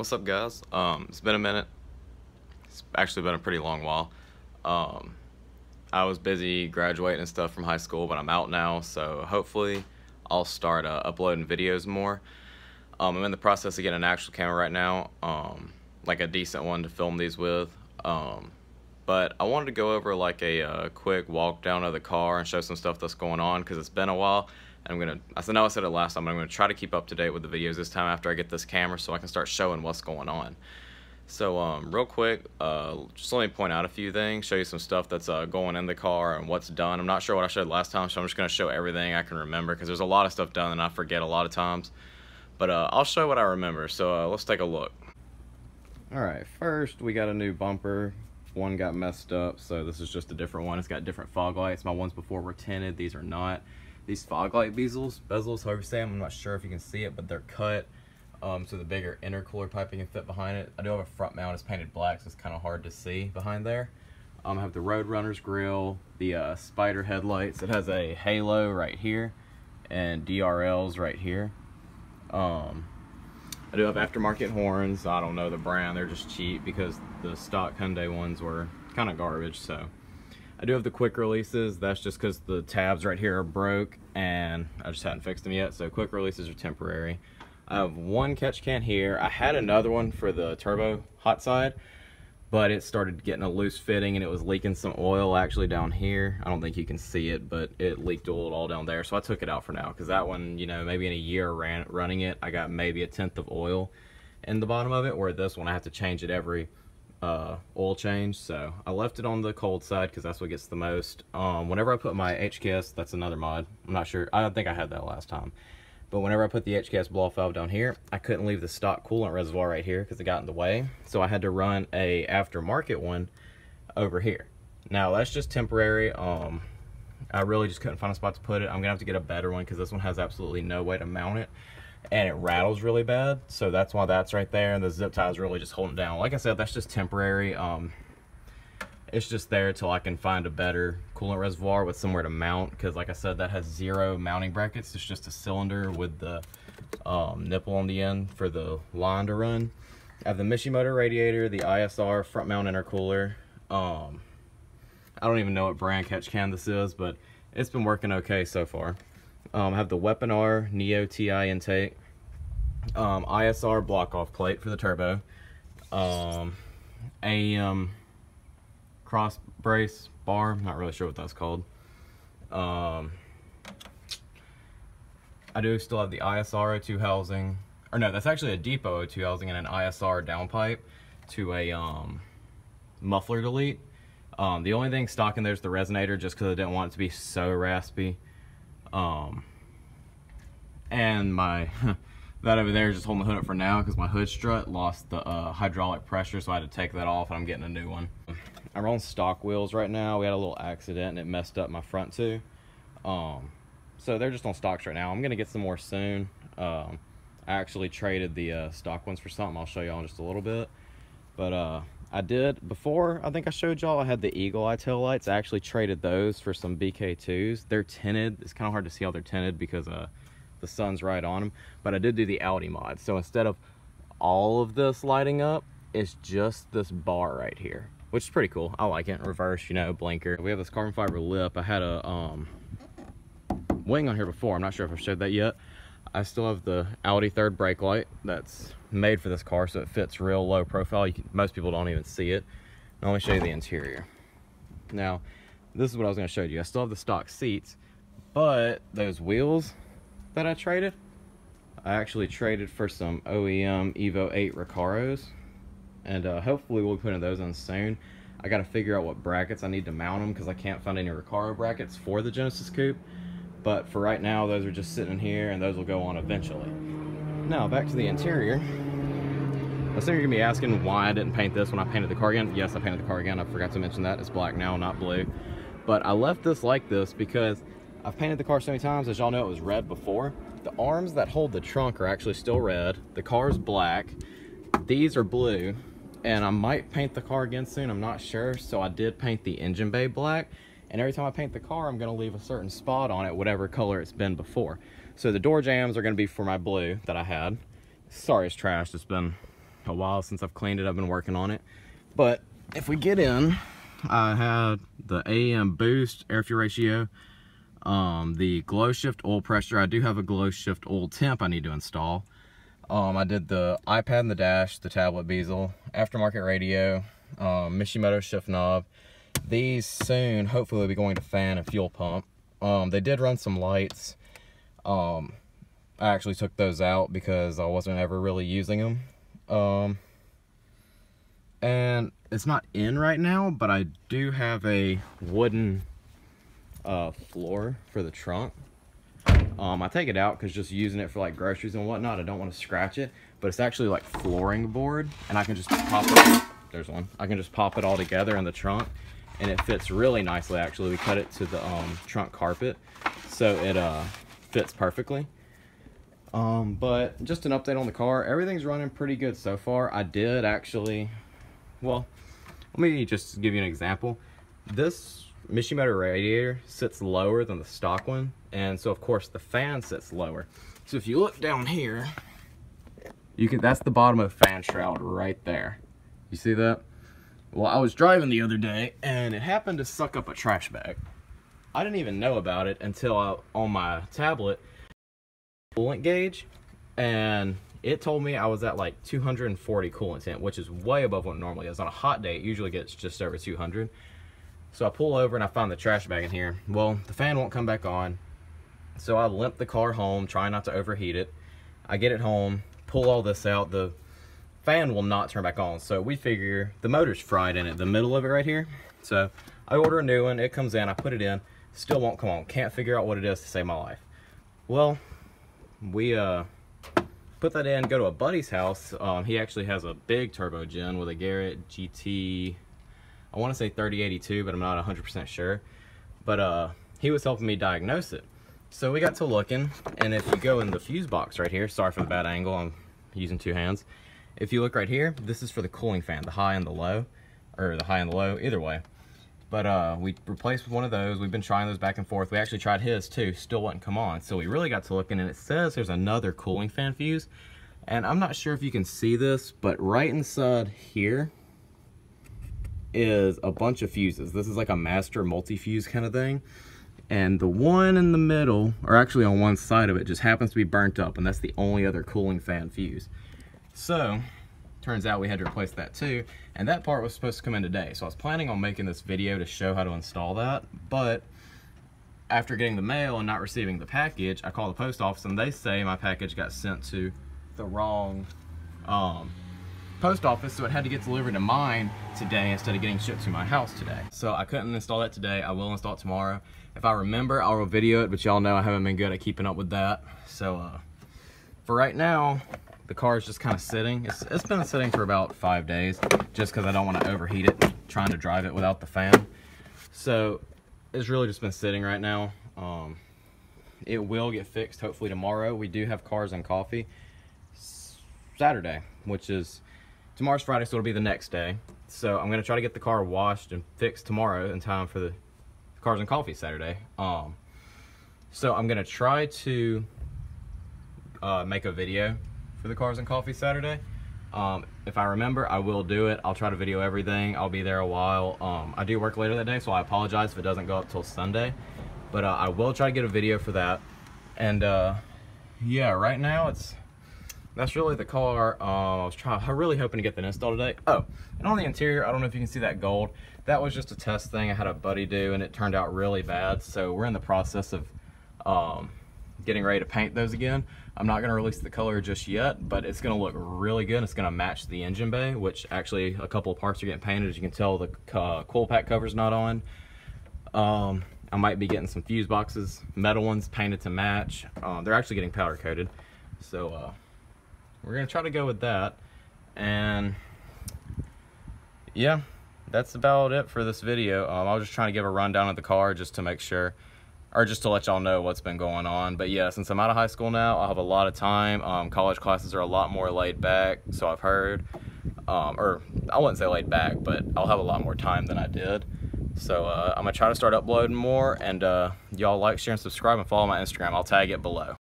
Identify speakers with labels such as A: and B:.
A: What's up, guys? It's been a minute. It's actually been a pretty long while. I was busy graduating and stuff from high school, but I'm out now, so hopefully I'll start uploading videos more. I'm in the process of getting an actual camera right now, like a decent one to film these with. But I wanted to go over like a quick walk down of the car and show some stuff that's going on because it's been a while. And I said it last time, but I'm going to try to keep up to date with the videos this time after I get this camera so I can start showing what's going on. So real quick, just let me point out a few things, show you some stuff that's going in the car and what's done. I'm not sure what I showed last time, so I'm just going to show everything I can remember because there's a lot of stuff done and I forget a lot of times. But I'll show what I remember, so let's take a look. Alright, first we got a new bumper. One got messed up, so this is just a different one. It's got different fog lights. My ones before were tinted, these are not. These fog light bezels, however you say them, I'm not sure if you can see it, but they're cut so the bigger intercooler piping can fit behind it. I do have a front mount, it's painted black, so it's kind of hard to see behind there. I have the Roadrunner's grill, the Spider headlights. It has a halo right here and DRLs right here. I do have aftermarket horns. I don't know the brand, they're just cheap because the stock Hyundai ones were kind of garbage. So I do have the quick releases. That's just because the tabs right here are broke and I just hadn't fixed them yet, so quick releases are temporary. I have one catch can here. I had another one for the turbo hot side, but it started getting a loose fitting and it was leaking some oil actually down here. I don't think you can see it, but it leaked oil all down there, so I took it out for now because that one, you know, maybe in a year running it, I got maybe a tenth of oil in the bottom of it, where this one I have to change it every oil change. So I left it on the cold side because that's what gets the most. Whenever I put my HKS, that's another mod, I'm not sure, I think I had that last time, but whenever I put the HKS blow-off valve down here, I couldn't leave the stock coolant reservoir right here because it got in the way, so I had to run a aftermarket one over here. Now that's just temporary. I really just couldn't find a spot to put it. I'm gonna have to get a better one because this one has absolutely no way to mount it and it rattles really bad, so that's why that's right there, and the zip tie is really just holding it down. Like I said, that's just temporary. It's just there till I can find a better coolant reservoir with somewhere to mount, because like I said, that has 0 mounting brackets. It's just a cylinder with the nipple on the end for the line to run. I have the Mishimoto radiator, the ISR front mount intercooler. I don't even know what brand catch can this is, but it's been working okay so far. I have the Weapon R Neo TI intake, ISR block off plate for the turbo, AEM cross brace bar, I'm not really sure what that's called. I do still have the ISR O2 housing, or no, that's actually a depot O2 housing and an ISR downpipe to a muffler delete. The only thing stock in there is the resonator, just because I didn't want it to be so raspy. And my that over there is just holding the hood up for now because my hood strut lost the hydraulic pressure, so I had to take that off and I'm getting a new one. I'm on stock wheels right now. We had a little accident and it messed up my front two. So they're just on stocks right now. I'm gonna get some more soon. I actually traded the stock ones for something I'll show y'all in just a little bit. But I did, before I think I showed y'all, I had the Eagle Eye tail lights. I actually traded those for some BK2s. They're tinted. It's kind of hard to see how they're tinted because the sun's right on them. But I did do the Audi mod. So instead of all of this lighting up, it's just this bar right here, which is pretty cool. I like it. Reverse, you know, blinker. We have this carbon fiber lip. I had a wing on here before. I'm not sure if I showed that yet. I still have the Audi third brake light that's made for this car, so it fits real low profile. Most people don't even see it. Now let me show you the interior. Now, this is what I was going to show you. I still have the stock seats, but those wheels that I traded, I actually traded for some OEM Evo 8 Recaros, and hopefully we'll put those in soon. I got to figure out what brackets I need to mount them because I can't find any Recaro brackets for the Genesis Coupe. But for right now, those are just sitting in here, and those will go on eventually. Now, back to the interior. I assume you're gonna be asking why I didn't paint this when I painted the car again. Yes, I painted the car again. I forgot to mention that. It's black now, not blue. But I left this like this because I've painted the car so many times. As y'all know, it was red before. The arms that hold the trunk are actually still red. The car's black. These are blue. And I might paint the car again soon. I'm not sure. So I did paint the engine bay black. And every time I paint the car, I'm going to leave a certain spot on it, whatever color it's been before. So the door jambs are going to be for my blue that I had. Sorry it's trashed. It's been a while since I've cleaned it. I've been working on it. But if we get in, I had the AEM boost, air fuel ratio, the glow shift oil pressure. I do have a glow shift oil temp I need to install. I did the iPad in the dash, the tablet bezel, aftermarket radio, Mishimoto shift knob. These soon hopefully will be going to fan and fuel pump. They did run some lights. I actually took those out because I wasn't ever really using them. And it's not in right now, but I do have a wooden floor for the trunk. I take it out because just using it for like groceries and whatnot, I don't want to scratch it, but it's actually like flooring board, and I can just pop it. There's one. I can just pop it all together in the trunk, and it fits really nicely. Actually, we cut it to the trunk carpet, so it fits perfectly. But just an update on the car. Everything's running pretty good so far. I did actually, well, let me just give you an example. This Mishimoto radiator sits lower than the stock one, and so of course the fan sits lower. So if you look down here, you can, that's the bottom of the fan shroud right there. You see that? Well, I was driving the other day and it happened to suck up a trash bag. I didn't even know about it until on my tablet coolant gauge, and it told me I was at like 240 coolant temp, which is way above what it normally is. On a hot day, it usually gets just over 200. So I pull over and I find the trash bag in here. Well, the fan won't come back on. So I limp the car home, trying not to overheat it. I get it home, pull all this out. The fan will not turn back on. So we figure the motor's fried in it, the middle of it right here. So I order a new one, it comes in, I put it in, still won't come on. Can't figure out what it is to save my life. Well, we put that in, go to a buddy's house. He actually has a big turbo gen with a Garrett GT, I want to say 3082, but I'm not 100% sure. But he was helping me diagnose it. So we got to looking, and if you go in the fuse box right here, sorry for the bad angle, I'm using two hands. If you look right here, this is for the cooling fan, the high and the low, or the high and the low, either way. But we replaced one of those. We've been trying those back and forth. We actually tried his too, still wouldn't come on. So we really got to looking, and it says there's another cooling fan fuse. And I'm not sure if you can see this, but right inside here is a bunch of fuses. This is like a master multi-fuse kind of thing. And the one in the middle, or actually on one side of it, just happens to be burnt up, and that's the only other cooling fan fuse. So, turns out we had to replace that too, and that part was supposed to come in today. So I was planning on making this video to show how to install that, but after getting the mail and not receiving the package, I called the post office and they say my package got sent to the wrong post office, so it had to get delivered to mine today instead of getting shipped to my house today. So I couldn't install that today. I will install it tomorrow. If I remember, I'll video it, but y'all know I haven't been good at keeping up with that. So for right now, the car is just kind of sitting. It's been sitting for about 5 days, just because I don't want to overheat it trying to drive it without the fan. So it's really just been sitting right now. It will get fixed hopefully tomorrow. We do have Cars and Coffee Saturday, which is tomorrow's Friday, so it'll be the next day. So I'm gonna try to get the car washed and fixed tomorrow in time for the Cars and Coffee Saturday. So I'm gonna try to make a video for the Cars and Coffee Saturday. If I remember, I will do it. I'll try to video everything. I'll be there a while. I do work later that day, so I apologize if it doesn't go up till Sunday. But I will try to get a video for that. And yeah, right now that's really the car. I'm really hoping to get that installed today. Oh, and on the interior, I don't know if you can see that gold. That was just a test thing I had a buddy do, and it turned out really bad. So we're in the process of getting ready to paint those again. I'm not gonna release the color just yet, but it's gonna look really good. It's gonna match the engine bay, which actually a couple of parts are getting painted. As you can tell, the coil pack cover's not on. I might be getting some fuse boxes, metal ones, painted to match. They're actually getting powder coated. So we're gonna try to go with that. And yeah, that's about it for this video. I was just trying to give a rundown of the car just to make sure, or just to let y'all know what's been going on. But yeah, since I'm out of high school now, I'll have a lot of time. College classes are a lot more laid back, so I've heard. Or I wouldn't say laid back, but I'll have a lot more time than I did. So I'm gonna try to start uploading more, and y'all like, share, and subscribe, and follow my Instagram. I'll tag it below.